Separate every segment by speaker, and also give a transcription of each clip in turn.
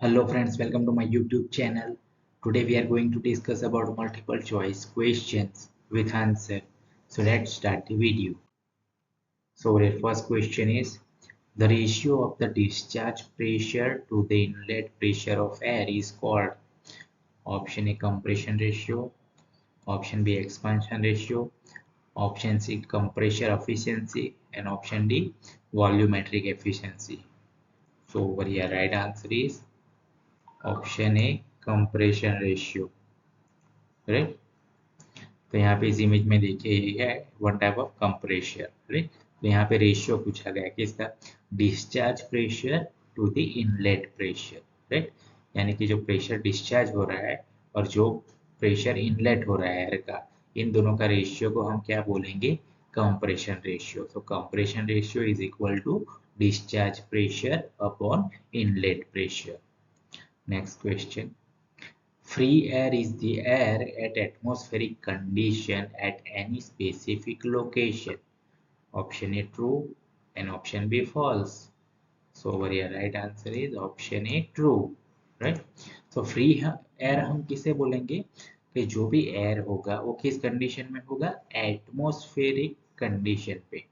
Speaker 1: Hello friends, welcome to my YouTube channel. Today we are going to discuss about multiple choice questions with answer. So let's start the video. So the first question is the ratio of the discharge pressure to the inlet pressure of air is called option A compression ratio, option B expansion ratio, option C compression efficiency and option D volumetric efficiency. So over here right answer is option A compression ratio. Right, तो यहाँ पे इस image में देखिए ये है one type of compressor. Right, तो यहाँ पे रेशियो पूछा गया किसका, discharge pressure to the inlet pressure. Right, यानी कि जो प्रेशर डिस्चार्ज हो रहा है और जो प्रेशर इनलेट हो रहा है एयर का, इन दोनों का रेशियो को हम क्या बोलेंगे, कंप्रेशन रेशियो। तो compression ratio is equal to discharge pressure upon inlet pressure. Next question, free air is the air at atmospheric condition at any specific location. Option A true and option B false. So over here right answer is option A true. Right? So free air हम किसे बोलेंगे कि जो भी air होगा वो किस condition में होगा, एटमॉस्फेरिक कंडीशन पे,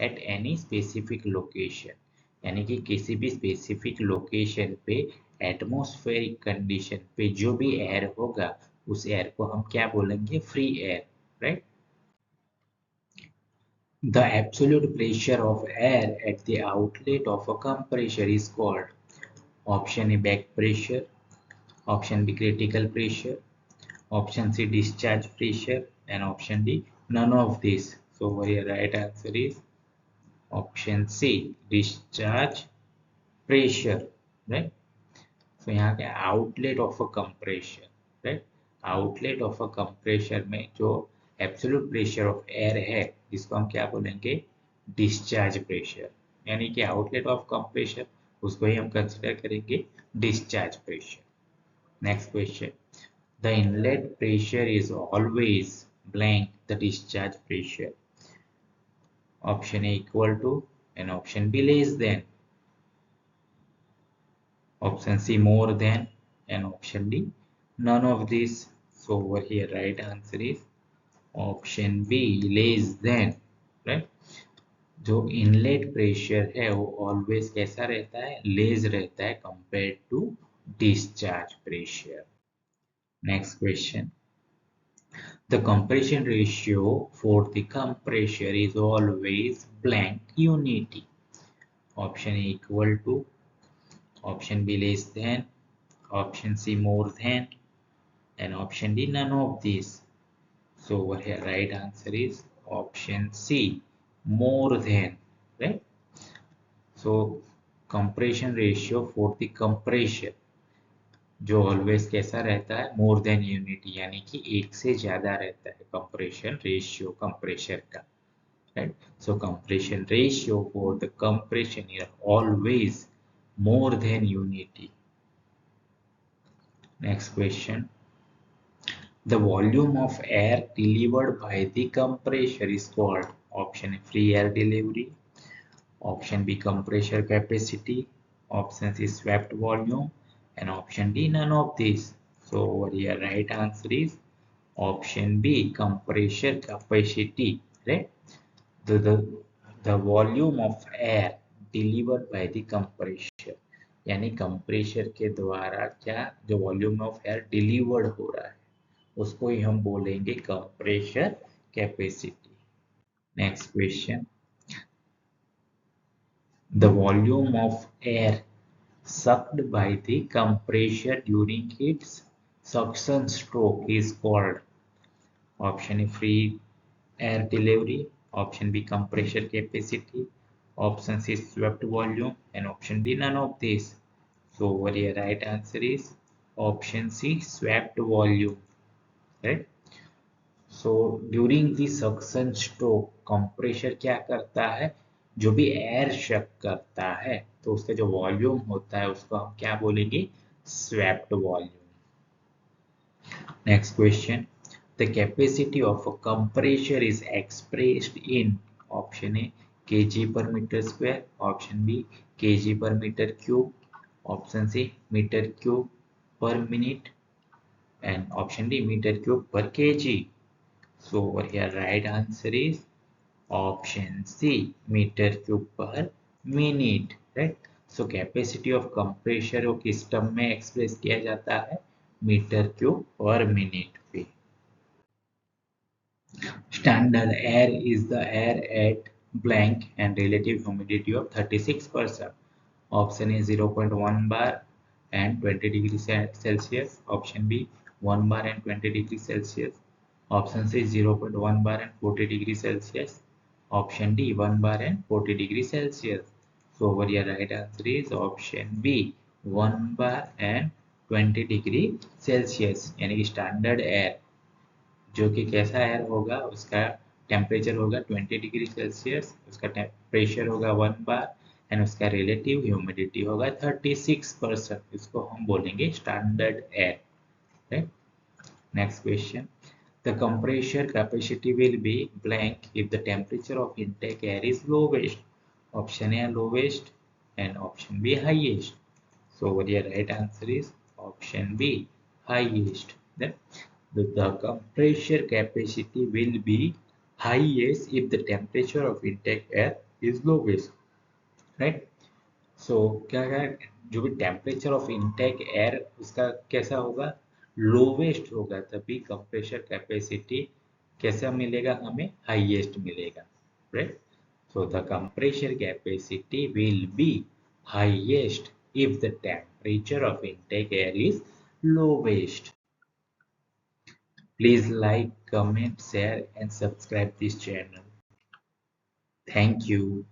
Speaker 1: एट एनी स्पेसिफिक लोकेशन, यानी कि किसी भी स्पेसिफिक लोकेशन पे एटमॉस्फेरिक कंडीशन पे जो भी एयर होगा उस एयर को हम क्या बोलेंगे, free air. Right, the absolute pressure of air at the outlet of a compressor is called option A back pressure, option B critical pressure, option C discharge pressure and option D none of this. So over here right answer is option C discharge pressure। right, तो यहाँ के outlet of a compressor, right, outlet of a compressor में जो absolute pressure of air है जिसको हम क्या बोलेंगे, डिस्चार्ज प्रेशर, यानी कि आउटलेट ऑफ कंप्रेशर उसको ही हम कंसिडर करेंगे discharge pressure. Next question, the inlet pressure is always blank the discharge pressure. Option A equal to and option B less than, option C more than and option D none of this. So over here right answer is option B less than। right, जो inlet pressure है वो always कैसा रहता है, less रहता है compare to discharge pressure. Next question, the compression ratio for the compressor is always blank unity. Option A equal to, option B less than, option C more than and option D none of these. So over here right answer is option C more than। right, so compression ratio for the compressor जो always कैसा रहता है, more than unity, यानी कि एक से ज्यादा रहता है कंप्रेशन रेशियो कंप्रेशर का। Right, so compression ratio for the compression is always more than unity। Next question, the volume of air delivered by the compressor is called option A free air delivery, option B compressor capacity, option C swept volume and option D none of these. So over here right answer is option B compressor capacity। right, the volume of air delivered by the compressor, यानी compressor के द्वारा क्या जो volume of air delivered हो रहा है उसको ही हम बोलेंगे compressor capacity. Next question, the volume of air sucked by the compressor during its suction stroke is called option A free air delivery, option B compressor capacity, option C swept volume and option D none of this. So over here right answer is option C swept volume। right, so during the suction stroke compressor क्या करता है, जो भी air शक करता है तो उसका जो वॉल्यूम होता है उसको हम क्या बोलेंगे, swept volume. Next question, the capacity of a compressor is expressed in option A kg per meter square, option B kg per meter cube, Option C, meter cube per minute, and option D, meter cube per kg. So over here right answer is option C, meter cube per minute, right? So capacity of compressor को किस term में express किया जाता है, metre cube पर minute पे. Standard air is the air at blank and relative humidity of 36%. Option A 0.1 bar and 20 degrees Celsius. Option B 1 bar and 20 degrees Celsius. Option C 0.1 bar and 40 degrees Celsius. Option D 1 bar and 40 degrees Celsius. So over here right answer is option B 1 bar and 20 degree Celsius. यानी कि standard air जो कि कैसा air होगा, उसका temperature होगा 20 degree Celsius, उसका pressure होगा 1 बार एंड उसका रिलेटिव ह्यूमिडिटी होगा 36%. इसको हम बोलेंगे standard air, right. Next question, the compressor capacity will be blank if the temperature of intake air is lowest. Option A lowest and option B highest. So what your right answer is option B, highest. Then the compressor capacity will be highest if the temperature of intake air is lowest, right? So क्या है, जो भी temperature of intake air उसका कैसा होगा, lowest होगा, तभी compressor capacity कैसा मिलेगा, हमें हाईएस्ट मिलेगा, right. So the compressor capacity will be highest if the temperature of intake air is lowest. Please like, comment, share and subscribe this channel. Thank you.